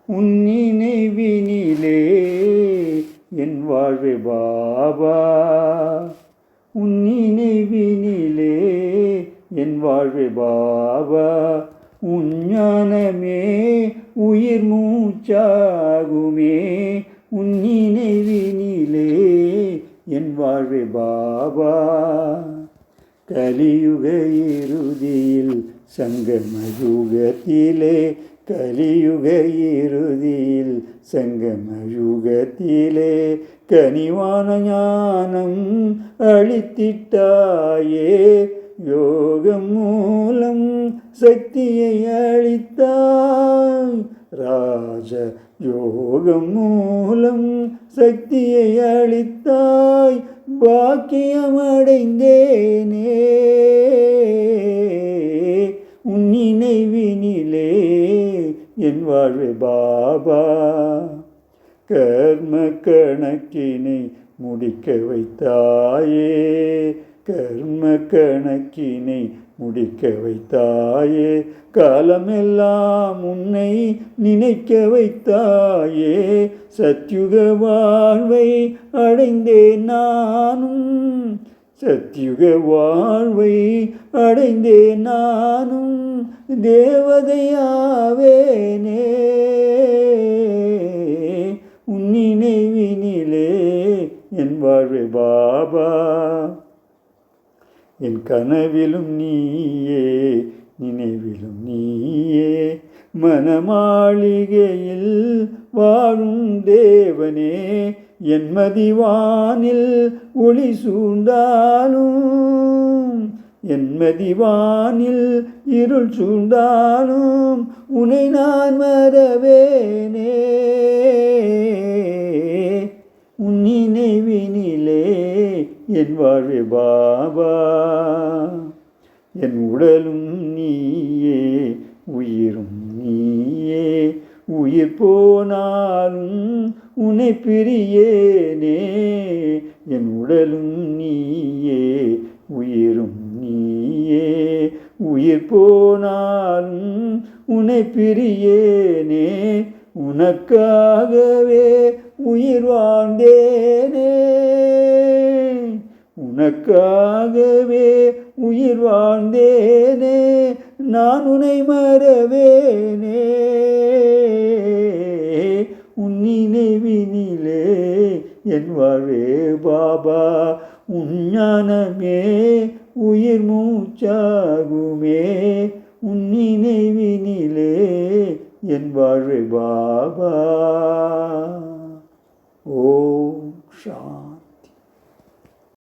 உன் நினைவினிலே என் வாழ்வே பாபா, உன் நினைவினிலே என் வாழ்வே பாபா, உன் ஞானமே உயிர் மூச்சாகுமே, உன் நினைவினிலே என் வாழ்வே பாபா. கலியுக இறுதியில் சங்கமயுகத்திலே, கலியுக இறுதியில் சங்கமயுகத்திலே கனிவான ஞானம் அளித்திட்டாயே, யோகம் மூலம் சக்தியை அளித்தாய், ராஜ யோகம் மூலம் சக்தியை அளித்தாய், பாக்கியமடைந்தேனே உன் நினைவினிலே என் வாழ்வே பாபா. கர்ம கணக்கினை முடிக்க வைத்தாயே, கர்ம கணக்கினை முடிக்க வைத்தாயே, காலமெல்லாம் உன்னை நினைக்க வைத்தாயே, சத்யுக வாழ்வை அடைந்தேன் நானும், சத்யுக வாழ்வை அடைந்தேன் நானும், தேவதையாவேனே உன் நினைவினிலே என் வாழ்வே பாபா. என் கனவிலும் நீயே, நினைவிலும் நீயே, மனமாளிகையில் வாழும் தேவனே, என் மதிவானில் ஒளி சூழ்ந்தாலும், என் மதிவானில் இருள் சூழ்ந்தாலும் உன்னை நான் மறவேனே உன் நினைவினிலே என் வாழ்வே பாபா. என் உடலும் நீயே, உயிரும் நீயே, உயிர் போனாலும் உன்னை பிரியேனே. என் உடலும் நீயே, உயிரும் நீயே, உயிர் போனாலும் உன்னை பிரியேனே. உனக்காகவே உயிர் வாழ்ந்தேனே, உனக்காகவே உயிர் வாழ்ந்தேனே, நான் உன்னை மறவேனே உன் நினைவினிலே என் வாழ்வே பாபா. உன் ஞானமே உயிர் மூச்சாகுமே, உன் நினைவினிலே என் வாழ்வே பாபா. ஓம் சாந்தி.